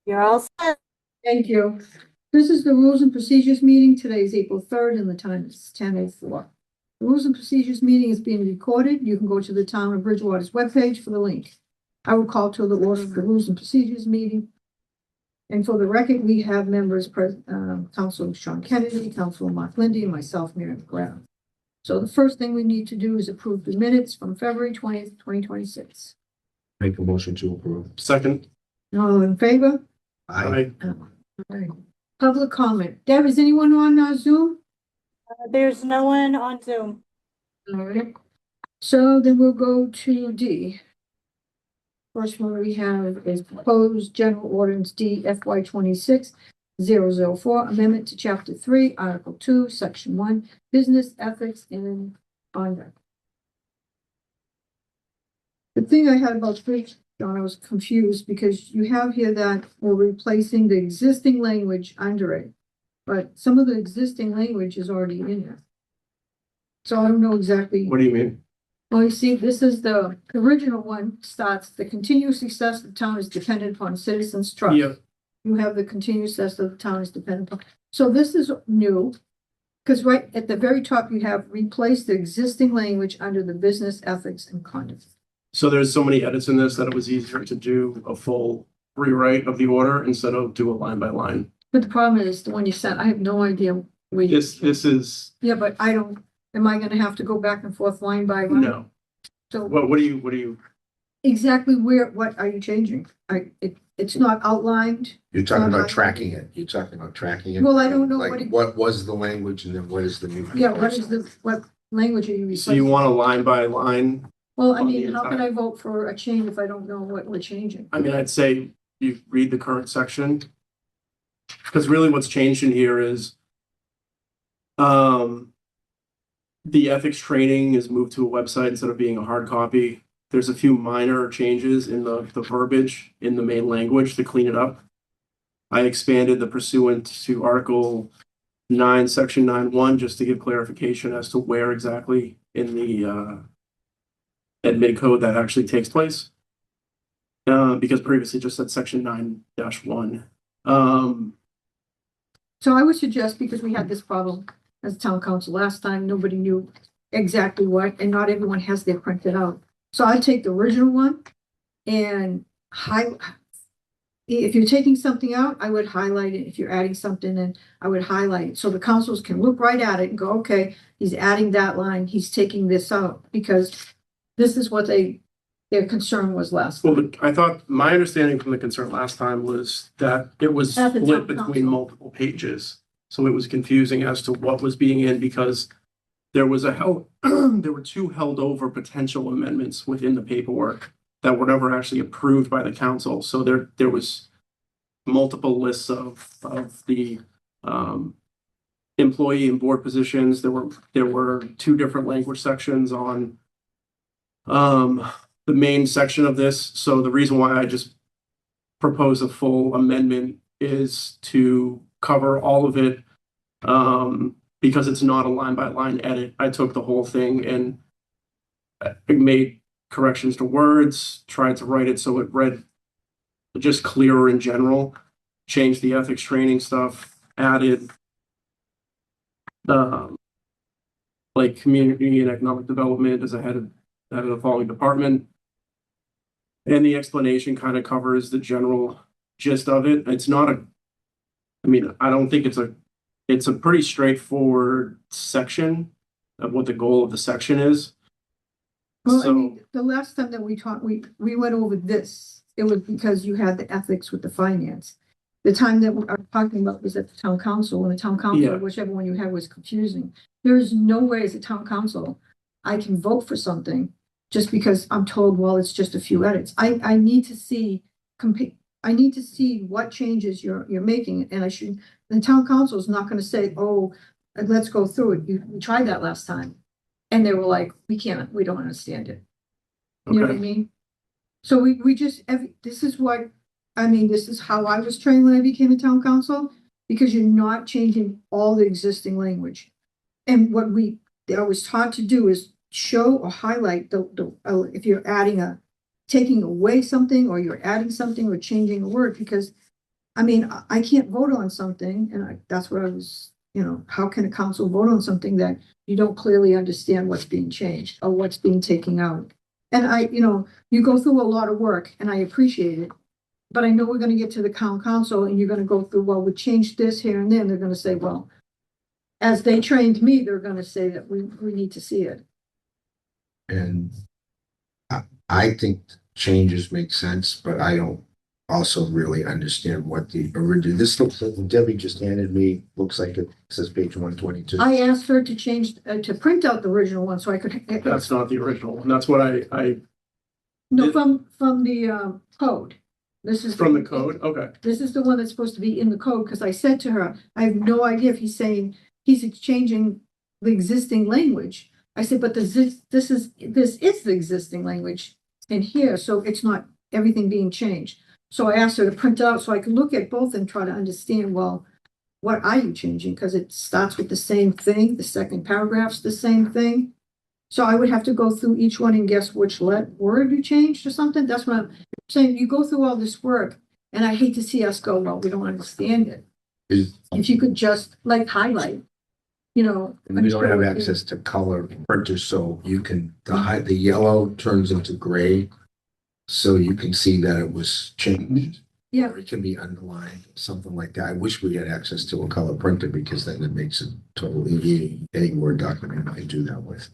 You're all set. Thank you. This is the Rules and Procedures meeting. Today is April 3rd and the time is 10:04. The Rules and Procedures meeting is being recorded. You can go to the Town of Bridgewater's webpage for the link. I will call to the order of the Rules and Procedures meeting. And for the record, we have members, Council Sean Kennedy, Council Mark Lindy, and myself, Mary McGrath. So the first thing we need to do is approve the minutes from February 20th, 2026. Make a motion to approve. Second. All in favor? Aye. All right. Public comment. Deb, is anyone on Zoom? There's no one on Zoom. All right. So then we'll go to D. First one we have is proposed general ordinance D FY 26-004, amendment to chapter 3, article 2, section 1, business ethics and conduct. The thing I had about this, John, I was confused because you have here that we're replacing the existing language under it, but some of the existing language is already in there. So I don't know exactly. What do you mean? Well, you see, this is the original one starts, the continuous success of the town is dependent upon citizens' trust. Yeah. You have the continuous success of the town is dependent upon. So this is new. Because right at the very top, you have replaced the existing language under the business ethics and conduct. So there's so many edits in this that it was easier to do a full rewrite of the order instead of do a line by line. But the problem is the one you sent, I have no idea where you. This is Yeah, but I don't, am I gonna have to go back and forth line by line? no. So What do you? exactly what are you changing? It's not outlined. You're talking about tracking it. You're talking about tracking it. Well, I don't know what Like, it- what was the language and then what is the new? Yeah, what language are you So you replacing? want a line by line? Well, I on mean, the how can inside? I vote for a change if I don't know what we're changing? I mean, I'd say you read the current section. Because really what's changed in here is the ethics training is moved to a website instead of being a hard copy. There's a few minor changes in the verbiage in the main language to clean it up. I expanded the pursuant to Article 9, Section 9.1, just to give clarification as to where exactly in the admin code that actually takes place. Because previously it just said Section 9-1. So I would suggest, because we had this problem as town council last time, nobody knew exactly what, and not everyone has their printed out. So I'd take the original one and if you're taking something out, I would highlight it. If you're adding something in, I would highlight it. So the councils can look right at it and go, okay, he's adding that line, he's taking this out, because this is what their concern was last time. Well, I thought, my understanding from the concern last time was that it was At the split town between council. multiple pages. So it was confusing as to what was being in because there was there were two held over potential amendments within the paperwork that were never actually approved by the council. So there was multiple lists of the employee and board positions. There were two different language sections on the main section of this. So the reason why I just propose a full amendment is to cover all of it. Because it's not a line by line edit. I took the whole thing and made corrections to words, tried to write it so it read just clearer in general, changed the ethics training stuff, added like community and economic development as a head of the following department. And the explanation kind of covers the general gist of it. It's not I don't think it's a pretty straightforward section of what the goal of the section is. Well, I So, mean, the last time that we talked, we went over this, it was because you had the ethics with the finance. The time that we are talking about was at the town council, and the town council, Yeah. whichever one you had was confusing. There is no way as a town council, I can vote for something just because I'm told, well, it's just a few edits. I need to see, I need to see what changes you're making, and the town council is not gonna say, oh, let's go through it. We tried that last time. And they were like, we don't understand it. You know what I okay, mean? So we just, this is how I was trained when I became a town council, because you're not changing all the existing language. And what I was taught to do is show or highlight if you're taking away something or you're adding something or changing a word, because I mean, I can't vote on something, and that's what I was, how can a council vote on something that you don't clearly understand what's being changed or what's being taken out? And you go through a lot of work, and I appreciate it. But I know we're gonna get to the town council, and you're gonna go through, well, we changed this here and then, they're gonna say, well, as they trained me, they're gonna say that we need to see it. And I think changes make sense, but I don't also really understand what the original, this looks like Debbie just handed me, looks like it says page 122. I asked her to change, to print out the original one so I could. That's not the original, and that's what I, No, from the code. This is. from the code, okay. This is the one that's supposed to be in the code, because I said to her, I have no idea if he's saying he's exchanging the existing language. I said, but this is the existing language in here, so it's not everything being changed. So I asked her to print out so I could look at both and try to understand, well, what are you changing? Because it starts with the same thing, the second paragraph's the same thing. So I would have to go through each one and guess which word you changed or something. That's what I'm saying. You go through all this work, and I hate to see us go, well, we don't understand it. If you could just like highlight, And we don't have access to color printers, so you can, the yellow turns into gray. So you can see that it was changed. Yeah. Or it can be underlined, something like that. I wish we had access to a color printer, because then it makes it totally any Word document I do that with.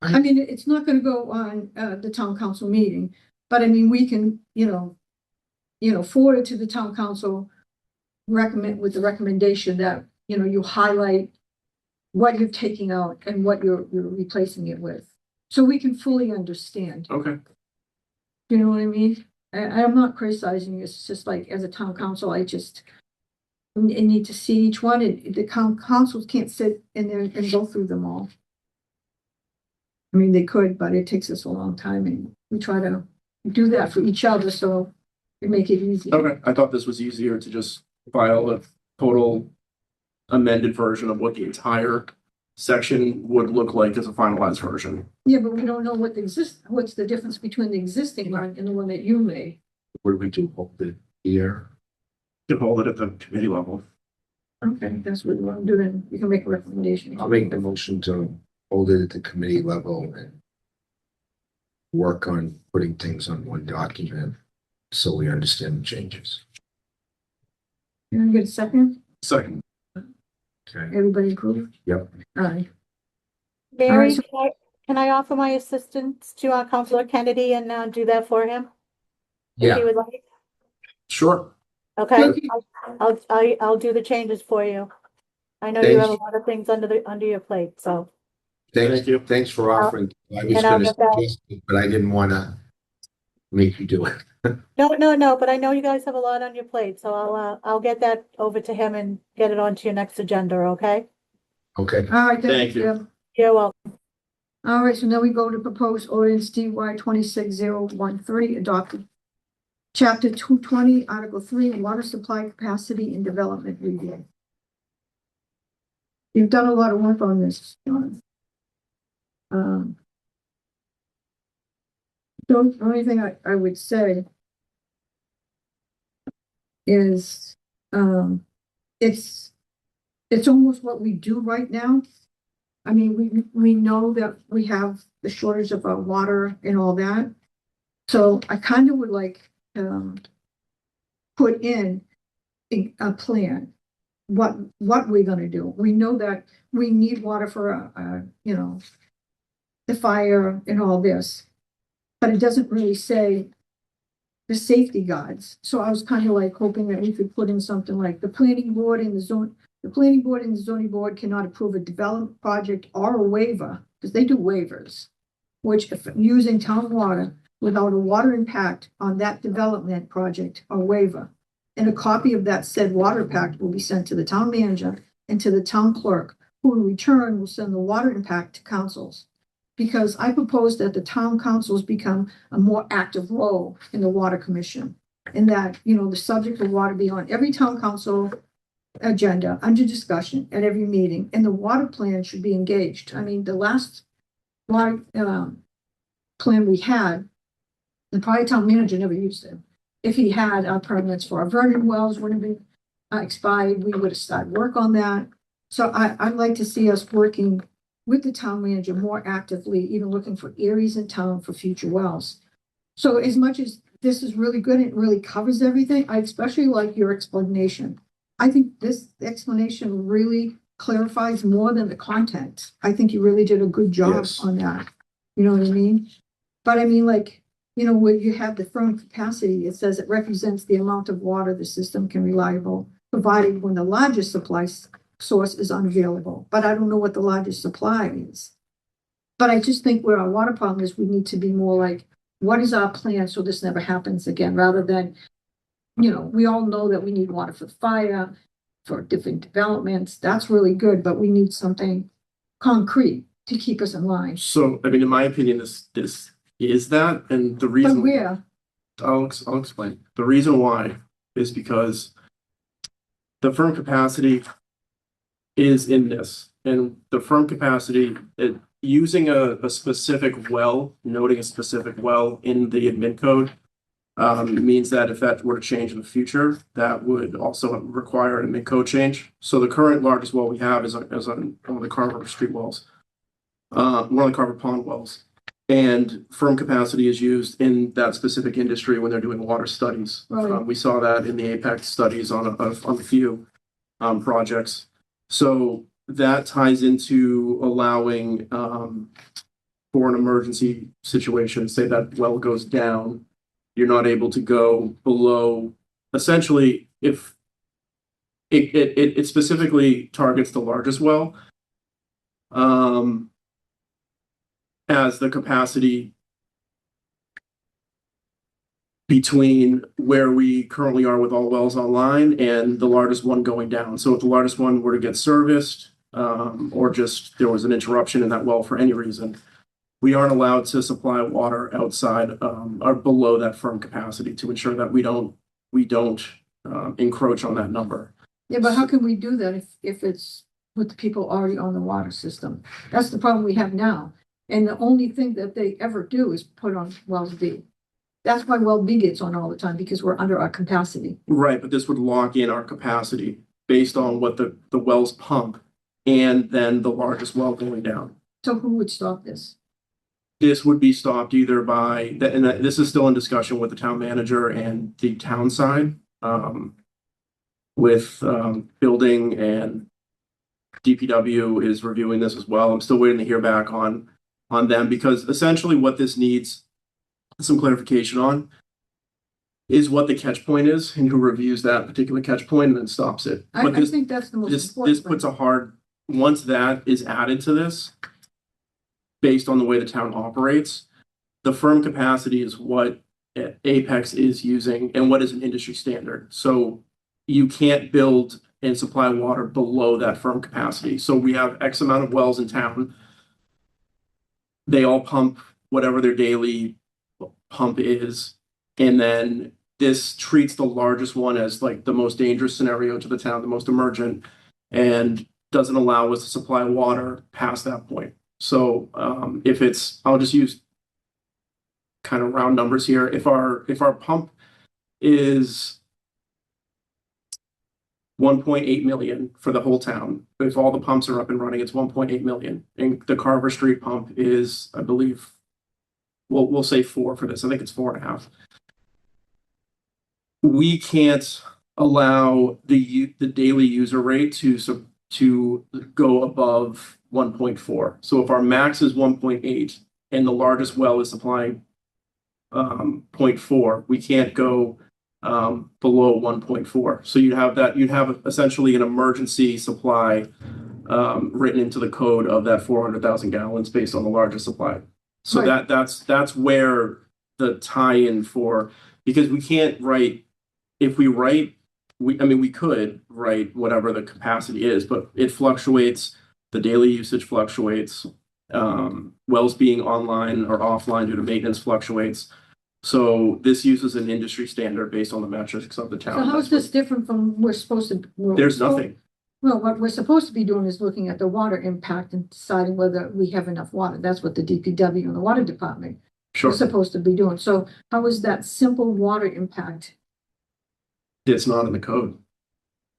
I mean, it's not gonna go on the town council meeting, but I mean, we can, forward it to the town council. Recommend with the recommendation that, you highlight what you're taking out and what you're replacing it with. So we can fully understand, Okay, you know what I mean? I'm not criticizing you, it's just like, as a town council, I need to see each one, and the councils can't sit in there and go through them all. I mean, they could, but it takes us a long time, and we try to do that for each other, so it make it easy. okay. I thought this was easier to just file a total amended version of what the entire section would look like as a finalized version. Yeah, but we don't know what's the difference between the existing one and the one that you made. What do we do? Hold it here? You can hold it at the committee level. Okay, that's what we want to do, then you can make a recommendation. I'll make the motion to hold it at the committee level and work on putting things on one document so we understand the changes. You want to get a second? Second, Okay. Everybody approve? Yep. Aye. Mary, so- can I offer my assistance to Counselor Kennedy and do that for him? If Yeah. he would like. sure. Okay, Thank you. I'll do the changes for you. I know you have a lot of things under your plate, so. Thank you. Thanks for offering. I was And I'll gonna get that. suggest it, but I didn't wanna make you do it. No, but I know you guys have a lot on your plate, so I'll get that over to him and get it onto your next agenda, okay? Okay. All right. Thank you. Deb. You're welcome. All right, so now we go to proposed ordinance DY 26013 adopted. Chapter 220, Article 3, Water Supply Capacity and Development Review. You've done a lot of work on this, John. The only thing I would say is, it's almost what we do right now. I mean, we know that we have the shortage of water and all that. So I kind of would like, put in a plan. What we're gonna do. We know that we need water for, the fire and all this. But it doesn't really say the safety guards. So I was kind of like hoping that we could put in something like the planning board and the planning board and the zoning board cannot approve a development project or a waiver, because they do waivers, which if using town water without a water impact on that development project or waiver. And a copy of that said water impact will be sent to the town manager and to the town clerk, who in return will send the water impact to councils. Because I propose that the town councils become a more active role in the water commission. And that, the subject of water be on every town council agenda under discussion at every meeting, and the water plan should be engaged. I mean, the last water plan we had, the prior town manager never used it. if he had our permits for our Vernon wells would have been expired, we would have started work on that. So I'd like to see us working with the town manager more actively, even looking for areas in town for future wells. So as much as this is really good, it really covers everything. I especially like your explanation. I think this explanation really clarifies more than the content. I think you really did a good job Yes. on that. You know what I mean? But I mean, like, you know, where you have the firm capacity, it says it represents the amount of water the system can reliable, provided when the largest source is unavailable. But I don't know what the largest supply is. But I just think where our water problem is, we need to be more like, what is our plan so this never happens again, rather than, you know, we all know that we need water for the fire, for different developments. That's really good, but we need something concrete to keep us in line. So, I mean, in my opinion, this is that, and the But reason. where? I'll explain. The reason why is because the firm capacity is in this, and the firm capacity, using a specific well, noting a specific well in the admin code, means that if that were to change in the future, that would also require an admin code change. So the current largest well we have is on one of the Carver Street wells, one of the Carver Pond wells. And firm capacity is used in that specific industry when they're doing water studies. Right. We saw that in the Apex studies on a few projects. So that ties into allowing for an emergency situation, say that well goes down, you're not able to go below. Essentially, if it specifically targets the largest well, as the capacity between where we currently are with all wells online and the largest one going down. So if the largest one were to get serviced, or just there was an interruption in that well for any reason, we aren't allowed to supply water outside or below that firm capacity to ensure that we don't encroach on that number. Yeah, but how can we do that if it's with the people already on the water system? That's the problem we have now. And the only thing that they ever do is put on Wells B. That's why Well B gets on all the time, because we're under our capacity. Right, but this would lock in our capacity based on what the wells pump and then the largest well going down. So who would stop this? This would be stopped either by, and this is still in discussion with the town manager and the town side, with building, and DPW is reviewing this as well. I'm still waiting to hear back on them, because essentially what this needs some clarification on is what the catch point is and who reviews that particular catch point and then stops it. I But this, think that's the most this important. puts a hard, once that is added to this, based on the way the town operates, the firm capacity is what Apex is using and what is an industry standard. So you can't build and supply water below that firm capacity. So we have X amount of wells in town. They all pump whatever their daily pump is. And then this treats the largest one as like the most dangerous scenario to the town, the most emergent, and doesn't allow us to supply water past that point. So if it's, I'll just use kind of round numbers here. If our pump is 1.8 million for the whole town, if all the pumps are up and running, it's 1.8 million. And the Carver Street pump is, I believe, we'll say 4 for this. I think it's 4.5. We can't allow the daily user rate to go above 1.4. So if our max is 1.8 and the largest well is supplying 0.4, we can't go below 1.4. So you'd have essentially an emergency supply written into the code of that 400,000 gallons based on the largest supply. So Right. that's where the tie-in for, because we can't write, if we write, we could write whatever the capacity is, but it fluctuates, the daily usage fluctuates, wells being online or offline due to maintenance fluctuates. So this uses an industry standard based on the metrics of the town. So how is this different from we're supposed to? There's nothing. Well, what we're supposed to be doing is looking at the water impact and deciding whether we have enough water. That's what the DPW and the water department Sure, supposed to be doing. So how is that simple water impact? it's not in the code.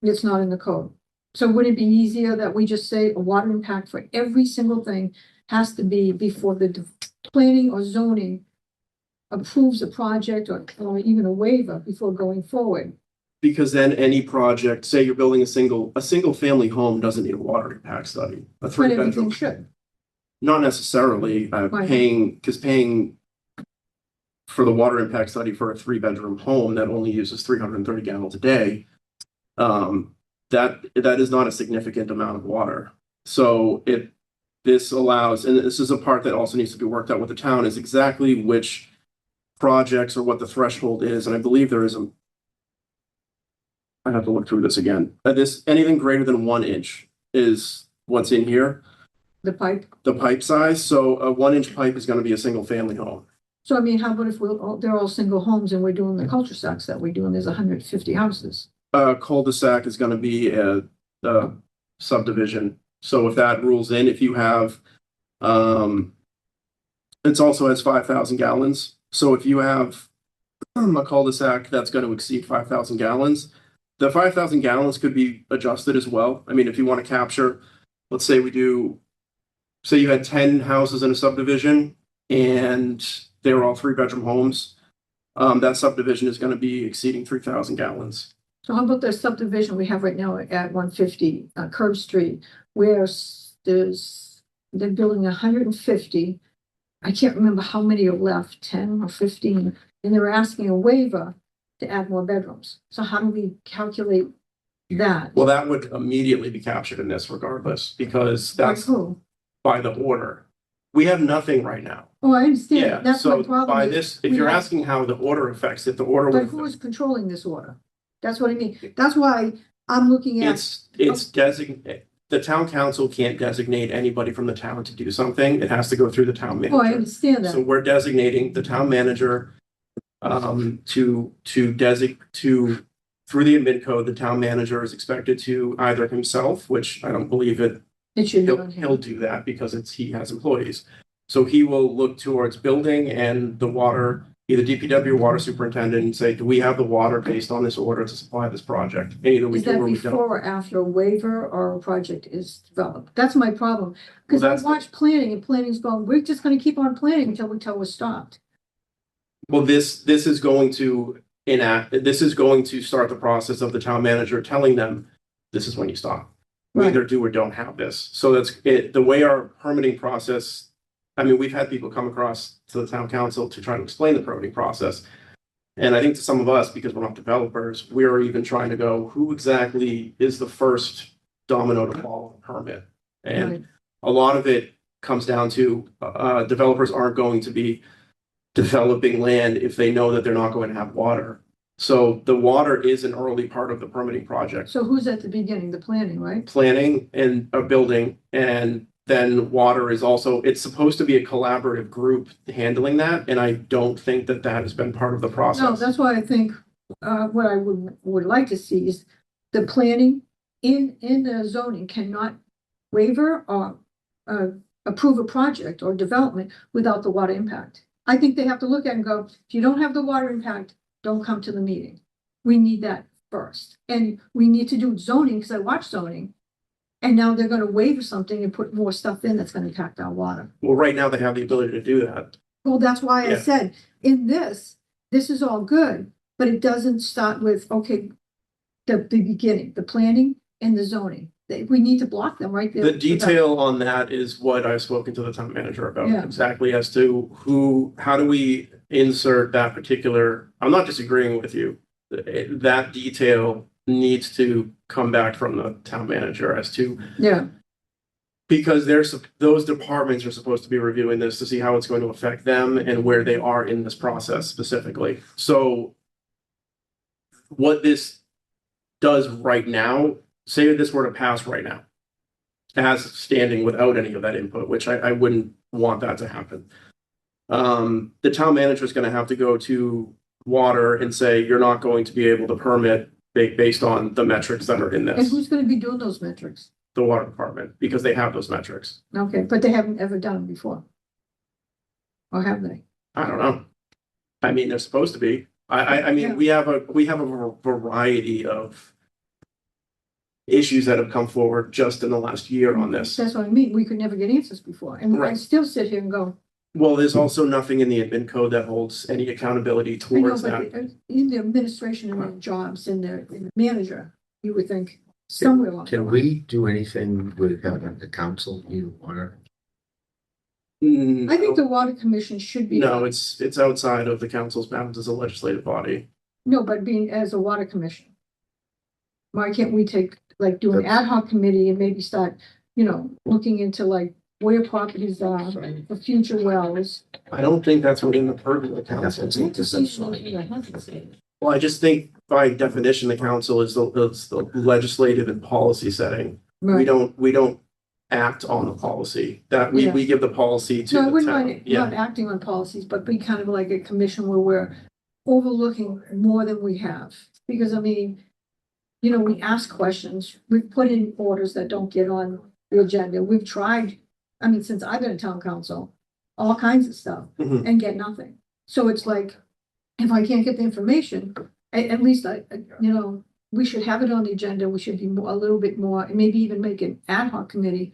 It's not in the code. So would it be easier that we just say a water impact for every single thing has to be before the planning or zoning approves a project or even a waiver before going forward? Because then any project, say you're building a single family home doesn't need a water impact study. A But three everything bedroom, should. not necessarily, Why? paying for the water impact study for a 3 bedroom home that only uses 330 gallons a day. That is not a significant amount of water. So this allows, and this is a part that also needs to be worked out with the town, is exactly which projects or what the threshold is. And I believe there is I have to look through this again. Anything greater than 1 inch is what's in here, The pipe. the pipe size. So a 1 inch pipe is going to be a single family home. So I mean, how about if they're all single homes and we're doing the cul-de-sacs that we do and there's 150 houses? Cul-de-sac is going to be a subdivision. So if that rules in, if you have, it also has 5,000 gallons. So if you have a cul-de-sac that's going to exceed 5,000 gallons, the 5,000 gallons could be adjusted as well. I mean, if you want to capture, let's say say you had 10 houses in a subdivision and they were all 3 bedroom homes, that subdivision is going to be exceeding 3,000 gallons. So how about the subdivision we have right now at 150 Curb Street, where they're building 150. I can't remember how many are left, 10 or 15, and they're asking a waiver to add more bedrooms. So how do we calculate that? Well, that would immediately be captured in this regardless, because By that's who? by the order. We have nothing right now. Oh, I understand. Yeah, That's my so problem. by is this, if we you're have- asking how the order affects it, the order But would. who is controlling this order? That's what I mean. That's why I'm looking at, It's designated, the town council can't designate anybody from the town to do something. It has to go through the town oh, I manager. understand So that. we're designating the town manager through the admin code, the town manager is expected to either himself, which I don't believe it, It should be he'll on he'll him. do that because he has employees. So he will look towards building and the water, either DPW or water superintendent, and say, do we have the water based on this order to supply this project? And either we Is do that or we don't. before or after a waiver or a project is developed? That's my problem. Because Well, I that's the- watch planning and planning's going, we're just gonna keep on planning until we're stopped. Well, this is going to this is going to start the process of the town manager telling them, this is when you stop. We Right. either do or don't have this. So that's it, the way our permitting process, I mean, we've had people come across to the town council to try to explain the permitting process. And I think to some of us, because we're not developers, we're even trying to go, who exactly is the first domino to fall on a permit? And Right. a lot of it comes down to, developers aren't going to be developing land if they know that they're not going to have water. So the water is an early part of the permitting project. So who's at the beginning? The planning, right? Planning and a building, and then water is also, it's supposed to be a collaborative group handling that, and I don't think that has been part of the No, process. that's why I think, what I would like to see is the planning in the zoning cannot waiver or approve a project or development without the water impact. I think they have to look at it and go, if you don't have the water impact, don't come to the meeting. We need that first. And we need to do zoning, because I watch zoning. And now they're gonna waiver something and put more stuff in that's gonna impact our water. Well, right now they have the ability to do that. Well, that's why I Yeah. said, in this is all good, but it doesn't start with, okay, the beginning, the planning and the zoning. We need to block them right there. The detail on that is what I've spoken to the town manager about, Yeah. exactly as to how do we insert that particular, I'm not disagreeing with you. That detail needs to come back from the town manager as to, Yeah, because those departments are supposed to be reviewing this to see how it's going to affect them and where they are in this process specifically. So what this does right now, say this were to pass right now, as standing without any of that input, which I wouldn't want that to happen. The town manager is going to have to go to water and say, you're not going to be able to permit based on the metrics that are in and this, who's gonna be doing those metrics? the water department, because they have those metrics. Okay, but they haven't ever done them before. Or have they? I don't know. I mean, they're supposed to be. I Yeah. mean, we have a variety of issues that have come forward just in the last year on this. That's what I mean. We could never get answers before. And I Right. still sit here and go, Well, there's also nothing in the admin code that holds any accountability I know, towards that. but in the administration and the jobs and the manager, you would think somewhere along the Can line. we do anything with the council, you water? I think the water commission should be. No, it's outside of the council's bounds as a legislative body. No, but being as a water commission. Why can't we do an That's- ad hoc committee and maybe start, looking into where properties are, the future wells. I don't think that's within the purview of the council. Well, I just think by definition, the council is the legislative and policy setting. We don't act on the policy, that Yeah. we give the policy to No, I the wouldn't town. mind Yeah, not acting on policies, but be kind of like a commission where we're overlooking more than we have. Because I mean, we ask questions, we've put in orders that don't get on the agenda. We've tried, I mean, since I've been a town council, all kinds of stuff Mhm. and get nothing. So it's like, if I can't get the information, at least we should have it on the agenda. We should be a little bit more, and maybe even make an ad hoc committee.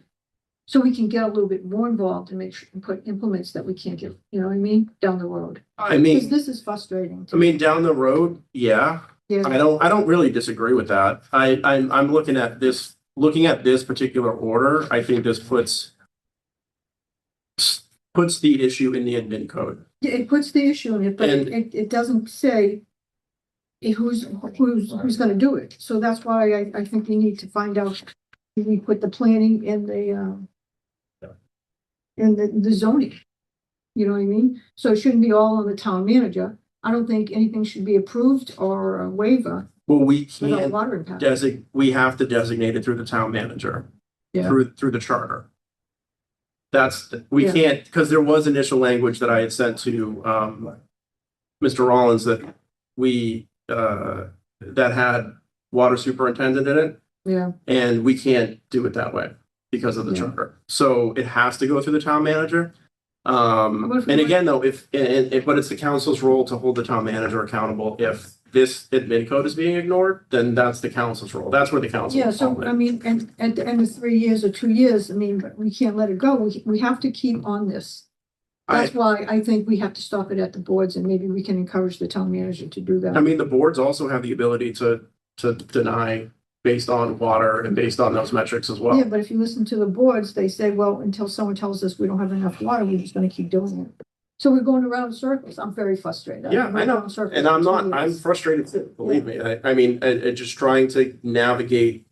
So we can get a little bit more involved and make sure and put implements that we can't get, you know what I mean, down the road. I Because mean, this is frustrating. down the road, yeah, Yeah, I don't really disagree with that. I'm looking at this particular order, I think this puts the issue in the admin code. it puts the issue in it, but And- it doesn't say who's gonna do it. So that's why I think we need to find out, we put the planning in the zoning. You know what I mean? So it shouldn't be all on the town manager. I don't think anything should be approved or a waiver Well, we without can't water impact. we have to designate it through the town manager. Yeah. Through the charter. We Yeah. can't, because there was initial language that I had sent to Mr. Rollins that that had water superintendent in it, Yeah, and we can't do it that way because of the Yeah. charter. So it has to go through the town manager. What if we And want- again, though, but it's the council's role to hold the town manager accountable. If this admin code is being ignored, then that's the council's role. That's where the council. yeah, is so falling. I mean, and at the end of 3 years or 2 years, I mean, we can't let it go. We have to keep on this. That's why I think we have to stop it at the boards and maybe we can encourage the town manager to do I that. mean, the boards also have the ability to deny based on water and based on those metrics as well. Yeah, but if you listen to the boards, they say, well, until someone tells us we don't have enough water, we're just gonna keep doing it. So we're going around in circles. I'm very frustrated. Yeah, I've I been know. around in circles And I'm for 2 not, I'm years. frustrated too, believe me. I mean, just trying to navigate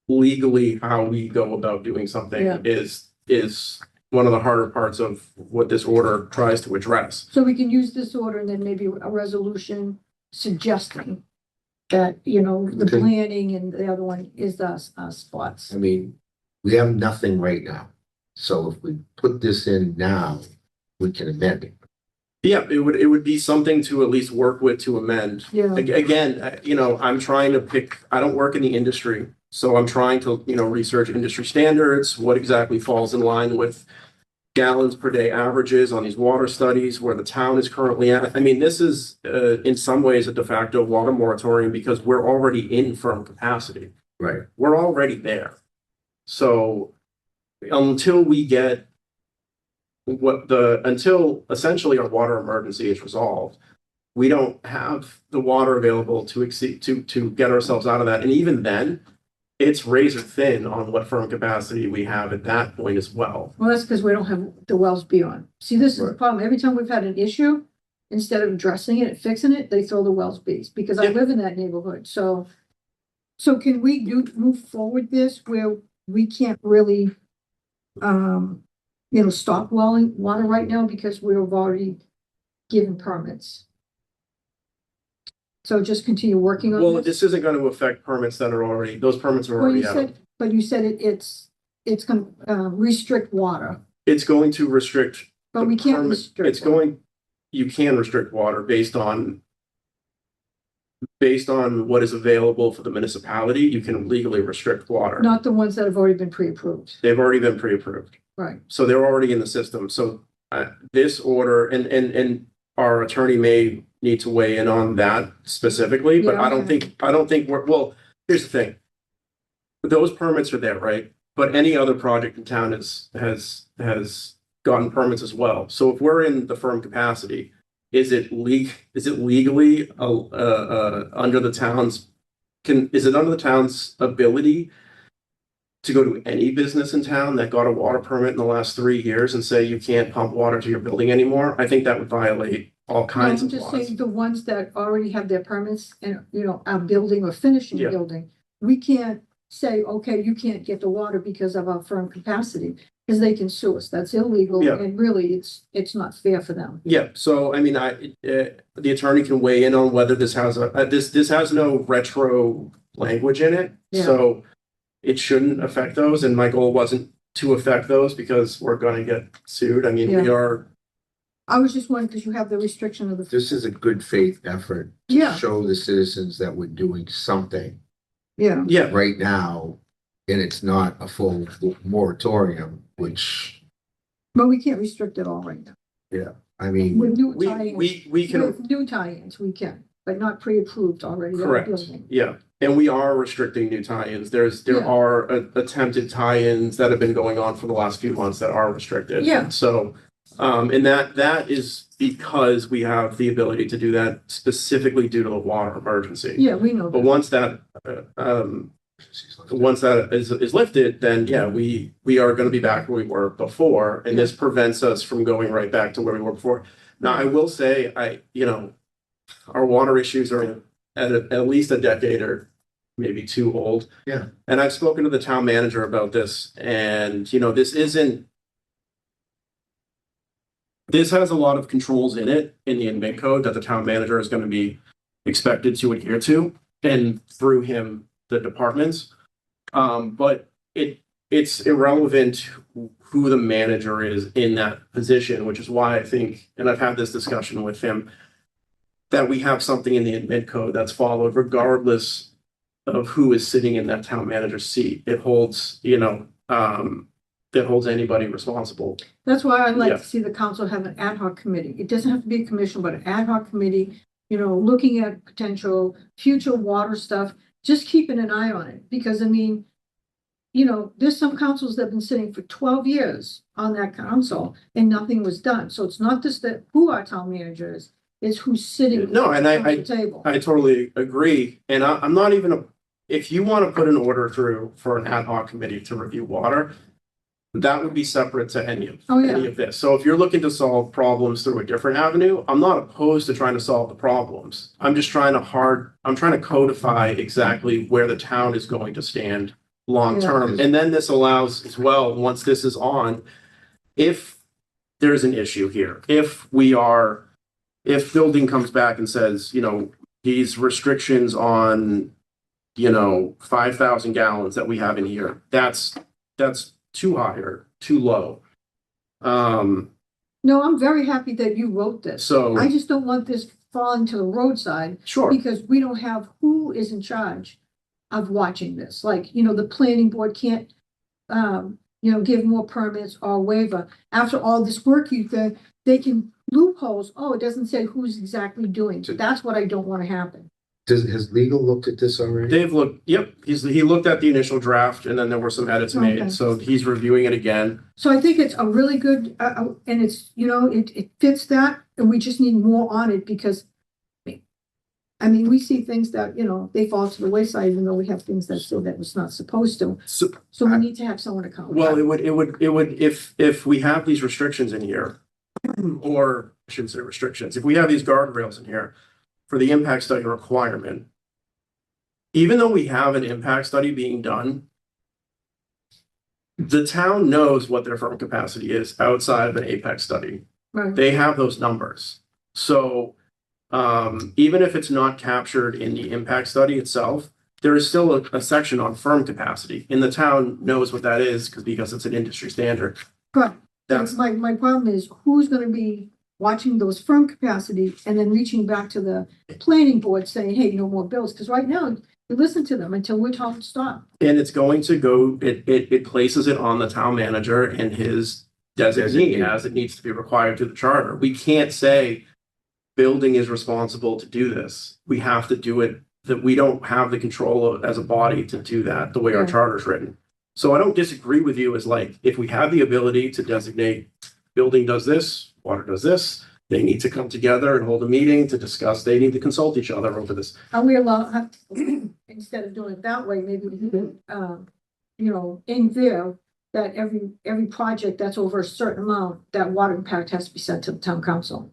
legally how we go about doing something Yeah. is one of the harder parts of what this order tries to address. So we can use this order and then maybe a resolution suggesting that, the Okay. planning and the other one is the spots. I mean, we have nothing right now. So if we put this in now, we can amend it. Yeah, it would be something to at least work with to amend. Yeah, Again, I'm trying to I don't work in the industry, so I'm trying to, research industry standards, what exactly falls in line with gallons per day averages on these water studies, where the town is currently at. I mean, this is, in some ways, a de facto water moratorium because we're already in firm capacity. Right. We're already there. So until we get until essentially our water emergency is resolved, we don't have the water available to get ourselves out of that. And even then, it's razor thin on what firm capacity we have at that point as well. well, that's because we don't have the wells beyond. See, this is the Right. problem. Every time we've had an issue, instead of addressing it, fixing it, they throw the wells bees, because I Yeah. live in that neighborhood, so. So can we move forward this where we can't really, stop welling water right now because we've already given permits? So just continue working on Well, this? this isn't going to affect permits that are already, those permits are Well, already you out. said, but you said it's gonna, restrict water, It's going to restrict. but the we can't permit- restrict. It's water. going, you can restrict water based on what is available for the municipality. You can legally restrict water. Not the ones that have already been pre-approved, They've already been pre-approved. right? So they're already in the system. So this order, and our attorney may need to weigh in on that specifically, but Yeah, I don't okay. think well, here's the thing. Those permits are there, right? But any other project in town has gotten permits as well. So if we're in the firm capacity, is it legally under the town's is it under the town's ability to go to any business in town that got a water permit in the last 3 years and say you can't pump water to your building anymore? I think that would violate all kinds I'm of just laws. saying the ones that already have their permits and, are building or finishing Yeah. building. We can't say, okay, you can't get the water because of our firm capacity, because they can sue us. That's illegal. Yeah. And really, it's not fair for them. Yeah, so I mean, the attorney can weigh in on whether this has this has no retro language in it. Yeah. So it shouldn't affect those, and my goal wasn't to affect those because we're gonna get sued. I mean, we Yeah. are, I was just wondering, because you have the restriction of the. This is a good faith effort Yeah, to show the citizens that we're doing something yeah. yeah, right now. And it's not a full moratorium, which, But we can't restrict it all right now. I mean, With new we, tie-ins, we can, with new tie-ins, we can, but not pre-approved already. on correct, building. yeah. And we are restricting new tie-ins. There Yeah. are attempted tie-ins that have been going on for the last few months that are restricted. Yeah. So, and that is because we have the ability to do that specifically due to the water emergency. Yeah, we know But that. once that is lifted, then yeah, we are gonna be back where we were before, and this prevents us from going right back to where we were before. Now, I will say, our water issues are at least a decade or maybe two old. Yeah. And I've spoken to the town manager about this, and this has a lot of controls in it in the admin code that the town manager is going to be expected to adhere to, and through him, the departments. But it's irrelevant who the manager is in that position, which is why I think, and I've had this discussion with him, that we have something in the admin code that's followed regardless of who is sitting in that town manager's seat. It holds, it holds anybody responsible. That's why I'd like Yeah. to see the council have an ad hoc committee. It doesn't have to be a commission, but an ad hoc committee, looking at potential future water stuff, just keeping an eye on it. Because I mean, there's some councils that have been sitting for 12 years on that council and nothing was done. So it's not just that who our town manager is, it's who's sitting No, and at the table. I totally agree. And I'm not even if you want to put an order through for an ad hoc committee to review water, that would be separate to any of this. So if you're looking to solve problems through a different avenue, I'm not opposed to trying to solve the problems. I'm just trying to codify exactly where the town is going to stand long term. Yeah. And then this allows as well, once this is on, if there's an issue here, if building comes back and says, these restrictions on, 5,000 gallons that we have in here, that's too high or too low. No, I'm very happy that you wrote this. So I just don't want this falling to the roadside sure, because we don't have who is in charge of watching this. Like, the planning board can't, give more permits or waiver. After all this work they can loopholes. Oh, it doesn't say who's exactly doing. So that's what I don't want to happen. has legal looked at this already? Dave looked, yep, he looked at the initial draft and then there were some edits Okay. made. So he's reviewing it again. So I think it's a really good, and it's, it fits that, and we just need more on it because I mean, we see things that, they fall to the wayside, even though we have things that say that it's not supposed to. So, So we need to have someone to come. well, it would, if we have these restrictions in here, or I shouldn't say restrictions, if we have these guardrails in here for the impact study requirement, even though we have an impact study being done, the town knows what their firm capacity is outside of an apex study. Right. They have those numbers. So even if it's not captured in the impact study itself, there is still a section on firm capacity, and the town knows what that is because it's an industry standard. But That's my problem is who's gonna be watching those firm capacity and then reaching back to the planning board saying, hey, no more bills, because right now you listen to them until we're told to stop. And it's going to go, it places it on the town manager and his designee as it needs to be required to the charter. We can't say building is responsible to do this. We have to do it, that we don't have the control as a body to do that, the way our Yeah. charter's written. So I don't disagree with you as like, if we have the ability to designate building does this, water does this, they need to come together and hold a meeting to discuss, they need to consult each other over this. Are we allowed, instead of doing it that way, maybe we could, you know, in there, that every project that's over a certain amount, that water impact has to be sent to the town council.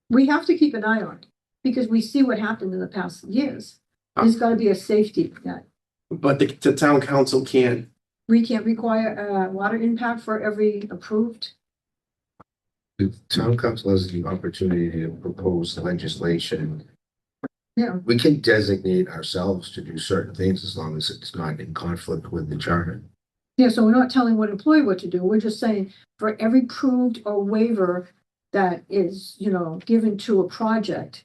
We have to keep an eye on it, because we see what happened in the past years. There's gotta be a safety net. But the town council can't, We can't require, water impact for every approved. The town council has the opportunity to propose legislation. Yeah. We can designate ourselves to do certain things as long as it's not in conflict with the charter. Yeah, so we're not telling one employee what to do. We're just saying for every approved or waiver that is, you know, given to a project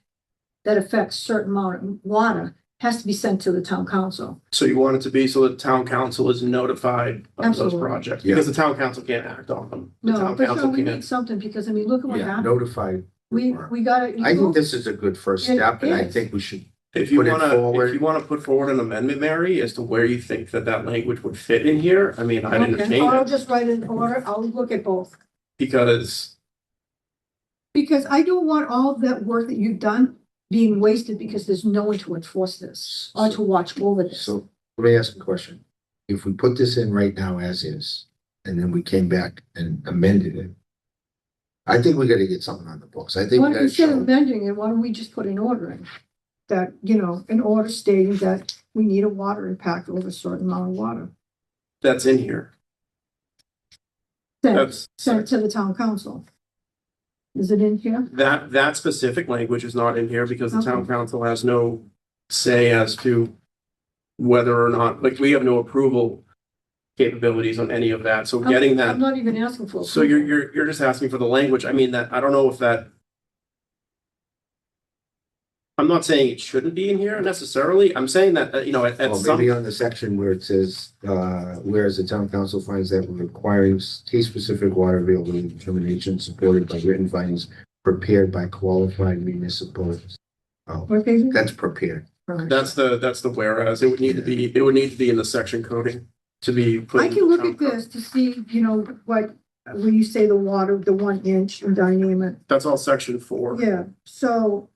that affects certain amount of water has to be sent to the town council. so you want it to be so that the town council is notified of those Absolutely. projects, Yeah. because the town council can't act on them. The No, town but council we need can't. something, because I mean, look at what Yeah, happened. notified. We gotta. I think this is a good first It step, and I is. think we should, If you put it wanna, forward. if you wanna put forward an amendment, Mary, as to where you think that that language would fit in here, I mean, I'd Okay, entertain I'll it, just write an order. I'll look at both. because Because I don't want all that work that you've done being wasted because there's no one to enforce this or to watch over this. so let me ask a question. If we put this in right now as is, and then we came back and amended it, I think we gotta get something on the books. I think we Why, gotta instead of show, amending it, why don't we just put an order in? That, you know, an order stating that we need a water impact over a certain amount of water. that's in here. Sent, That's, sent to the town council. Is it in here? that specific language is not in here because the town Okay. council has no say as to whether or not, like, we have no approval capabilities on any of that, so getting that. I'm not even asking for. So you're just asking for the language. I mean, that, I don't know if that. I'm not saying it shouldn't be in here necessarily. I'm saying that, you know, at well, some, maybe on the section where it says, whereas the town council finds that requiring case-specific water availability determination supported by written findings prepared by qualified municipalities. Oh, What page? that's prepared. that's the whereas, it would need to be in the section coding to be put. I in can look town at code. this to see, you know, what, when you say the water, the 1 inch in diameter. That's all section 4. Yeah, so,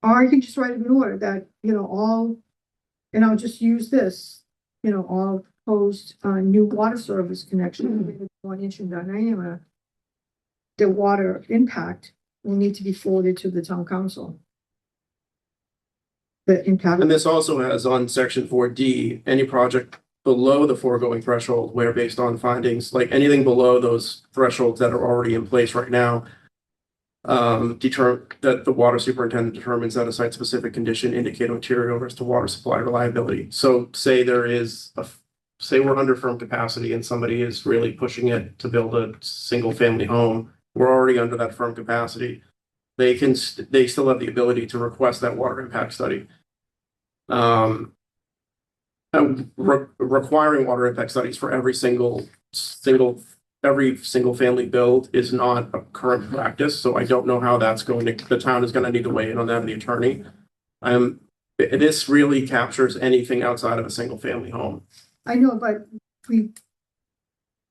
or I can just write an order that, you know, all, and I'll just use this, you know, all proposed, new water service connection, 1 inch in diameter. The water impact will need to be forwarded to the town council. The impact. And this also has on section 4D, any project below the foregoing threshold where based on findings, like anything below those thresholds that are already in place right now, that the water superintendent determines that a site-specific condition indicate a material risk to water supply reliability. So say there is say we're under firm capacity and somebody is really pushing it to build a single-family home, we're already under that firm capacity. They still have the ability to request that water impact study. Requiring water impact studies for every single family build is not a current practice, so I don't know how that's going to, the town is gonna need to weigh in on that, and the attorney. This really captures anything outside of a single family home. I know, but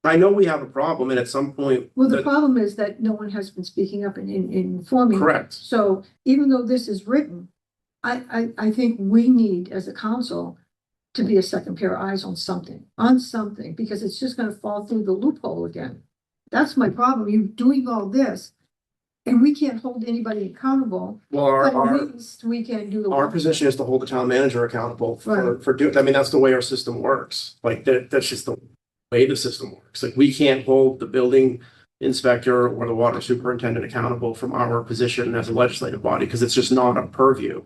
I know we have a problem, and at some point. well, the problem is that no one has been speaking up and informing. Correct. So even though this is written, I think we need, as a council, to be a second pair of eyes on something, because it's just gonna fall through the loophole again. That's my problem. You're doing all this, and we can't hold anybody accountable, Well, but our at least we can do the. Our work. position is to hold the town manager accountable for Right. doing, I mean, that's the way our system works. Like, that's just the way the system works. Like, we can't hold the building inspector or the water superintendent accountable from our position as a legislative body, because it's just not a purview.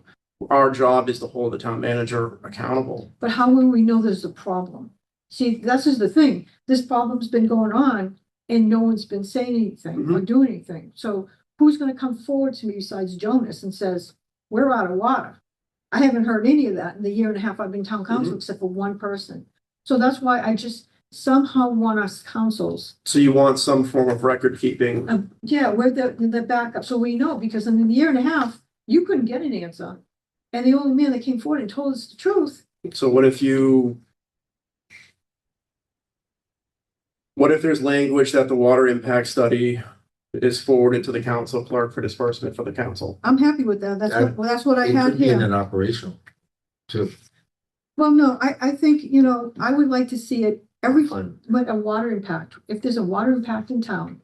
Our job is to hold the town manager accountable. But how will we know there's a problem? See, this is the thing. This problem's been going on and no one's been saying anything or doing anything. So who's gonna come forward to me besides Jonas and says, we're out of water? I haven't heard any of that in the year and a half I've been town council, except for one person. So that's why I just somehow want us councils, So you want some form of record keeping? yeah, where the backup, so we know, because in the year and a half, you couldn't get an answer. And the only man that came forward and told us the truth, So what if there's language that the water impact study is forwarded to the council clerk for disbursement for the council? I'm happy with that, that's what I It had could be in here. an operational too. Well, no, I think, I would like to see it every, Fun. but a water impact, if there's a water impact in town,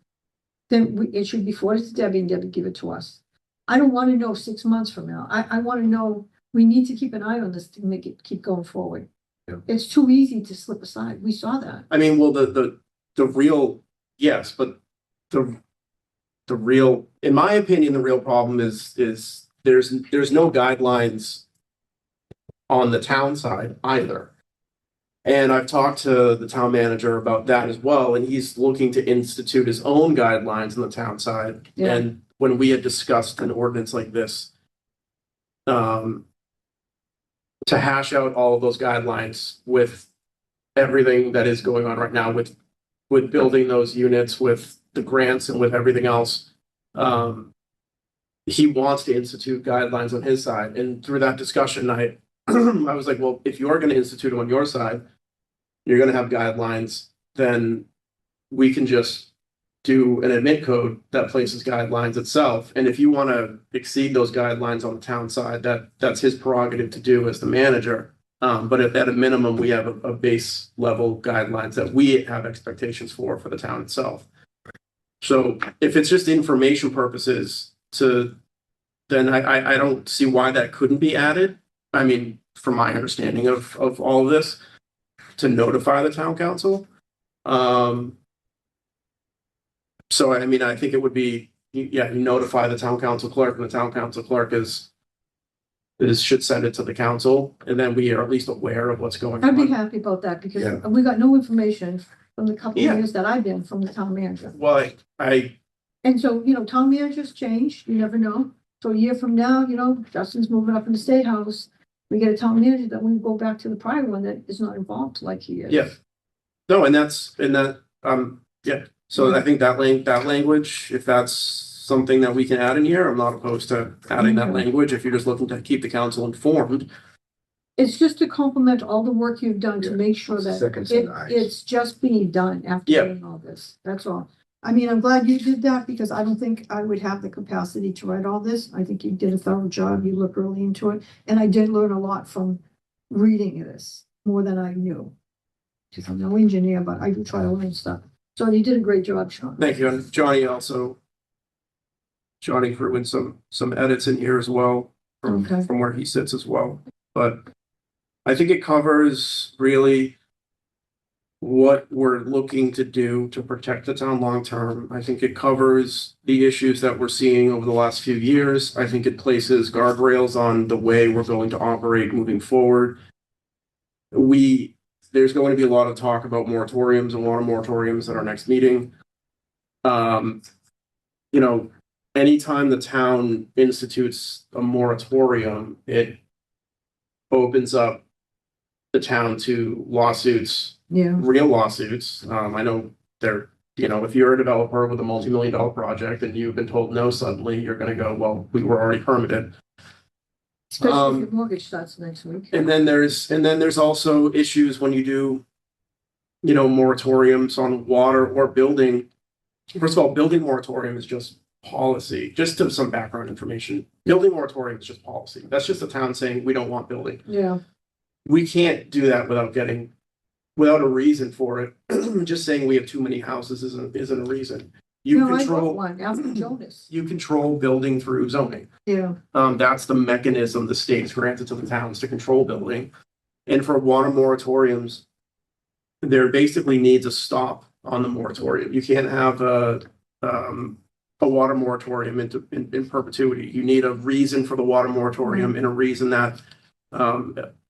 then it should be forwarded to Debbie and Debbie give it to us. I don't want to know 6 months from now. I want to know, we need to keep an eye on this to make it keep going forward. Yeah. It's too easy to slip aside. We saw that. I mean, well, the real, yes, but the real, in my opinion, the real problem is there's no guidelines on the town side either. And I've talked to the town manager about that as well, and he's looking to institute his own guidelines on the town side. Yeah. And when we had discussed an ordinance like this, to hash out all of those guidelines with everything that is going on right now with building those units, with the grants and with everything else. He wants to institute guidelines on his side. And through that discussion, I was like, well, if you're going to institute them on your side, you're going to have guidelines, then we can just do an admit code that places guidelines itself. And if you want to exceed those guidelines on the town side, that's his prerogative to do as the manager. But at a minimum, we have a base level guidelines that we have expectations for the town itself. So if it's just information purposes then I don't see why that couldn't be added. I mean, from my understanding of all of this, to notify the town council. So, I mean, I think it would be, you notify the town council clerk, and the town council clerk should send it to the council, and then we are at least aware of what's going I'd be on. happy about that because Yeah. we got no information from the couple Yeah. of years that I've been from the town manager. Well, I And so, town managers change, you never know. So a year from now, Justin's moving up in the state house. We get a town manager that we go back to the prior one that is not involved like he is. Yeah. No, yeah. So I think that language, if that's something that we can add in here, I'm not opposed to adding that Okay. language if you're just looking to keep the council informed. It's just to complement all the work you've done to Yeah. make sure that Second set of eyes. it's just being done after Yeah. doing all this. That's all. I mean, I'm glad you did that because I don't think I would have the capacity to write all this. I think you did a thorough job. You looked really into it. And I did learn a lot from reading this, more than I knew. Because I'm no engineer, but I do try to learn stuff. So you did a great job, Sean. Thank you. And Johnny threw in some edits in here as well Okay. from where he sits as well. But I think it covers really what we're looking to do to protect the town long term. I think it covers the issues that we're seeing over the last few years. I think it places guardrails on the way we're going to operate moving forward. There's going to be a lot of talk about moratoriums and water moratoriums at our next meeting. Anytime the town institutes a moratorium, it opens up the town to lawsuits, Yeah. real lawsuits. I know if you're a developer with a multi-million-dollar project and you've been told no suddenly, you're gonna go, well, we were already permitted. Especially if your mortgage starts next week. And then there's also issues when you do, moratoriums on water or building. First of all, building moratorium is just policy, just to some background information. Building moratorium is just policy. That's just the town saying we don't want building. Yeah. We can't do that without a reason for it. Just saying we have too many houses isn't a reason. You No, I bought control one after Jonas. building through zoning. Yeah. That's the mechanism the state's granted to the towns to control building. And for water moratoriums, there basically needs a stop on the moratorium. You can't have a water moratorium in perpetuity. You need a reason for the water moratorium and a reason that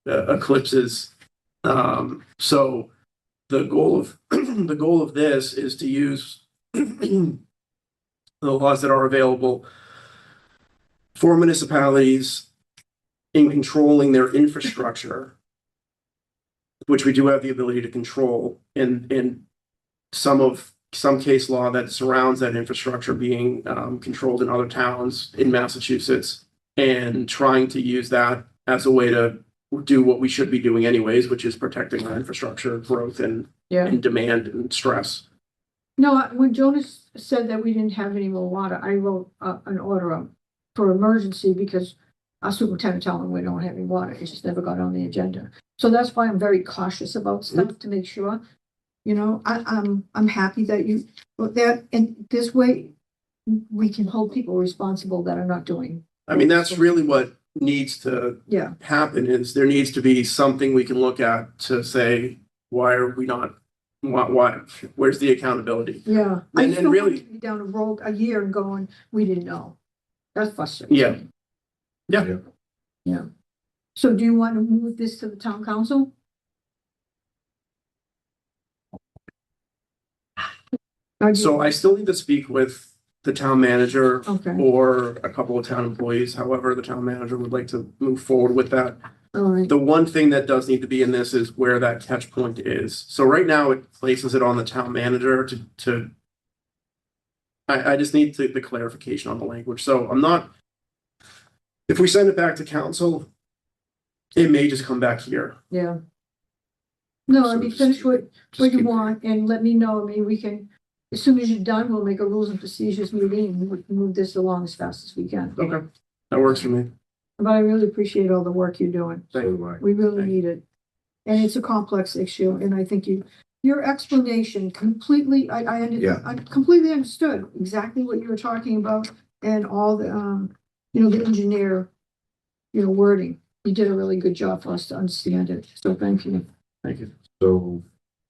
eclipses. So the goal of this is to use the laws that are available for municipalities in controlling their infrastructure, which we do have the ability to control, and some case law that surrounds that infrastructure being controlled in other towns in Massachusetts, and trying to use that as a way to do what we should be doing anyways, which is protecting our infrastructure growth and Yeah. demand and stress. No, when Jonas said that we didn't have any more water, I wrote an order up for emergency because our superintendent told me we don't have any water. It just never got on the agenda. So that's why I'm very cautious about stuff to make sure. You know, I'm happy that you put that, and this way we can hold people responsible that are not doing. I mean, that's really what needs to Yeah, happen, is there needs to be something we can look at to say, why are we not, why, where's the accountability? yeah. I And- just and don't really- want to be down the road a year and going, we didn't know. That's frustrating. Yeah. Yeah. Yeah. So do you want to move this to the town council? Or do you- So I still need to speak with the town manager Okay, or a couple of town employees, however the town manager would like to move forward with that. all right. The one thing that does need to be in this is where that catch point is. So right now it places it on the town manager to I just need the clarification on the language. So I'm not, if we send it back to council, it may just come back here. Yeah. No, I So mean, just finish keep- what Just you keep- want and let me know. I mean, we can, as soon as you're done, we'll make a rules and procedures meeting and we can move this along as fast as we can. Okay. That works for me. But I really appreciate all the work you're doing. So do I. We really Thank need it. And it's a complex issue, and I think your explanation completely, Yeah. I completely understood exactly what you were talking about and all the, the engineer, wording. You did a really good job for us to understand it, so thank you. Thank you. So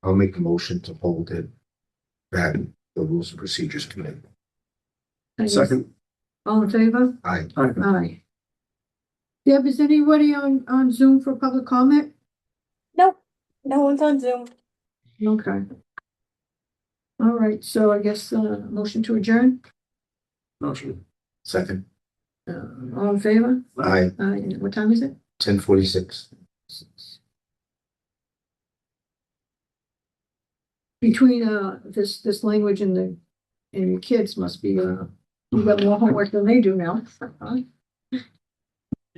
I'll make a motion to hold it back, the rules and procedures committee. Second. All in favor? I, Aye. Deb, is anybody on Zoom for public comment? Nope, no one's on Zoom. Okay. All right, so I guess, motion to adjourn, Motion. second, all in favor? I, Aye, what time is it? 10:46. Between, this language and your kids must be, you've got more homework than they do now.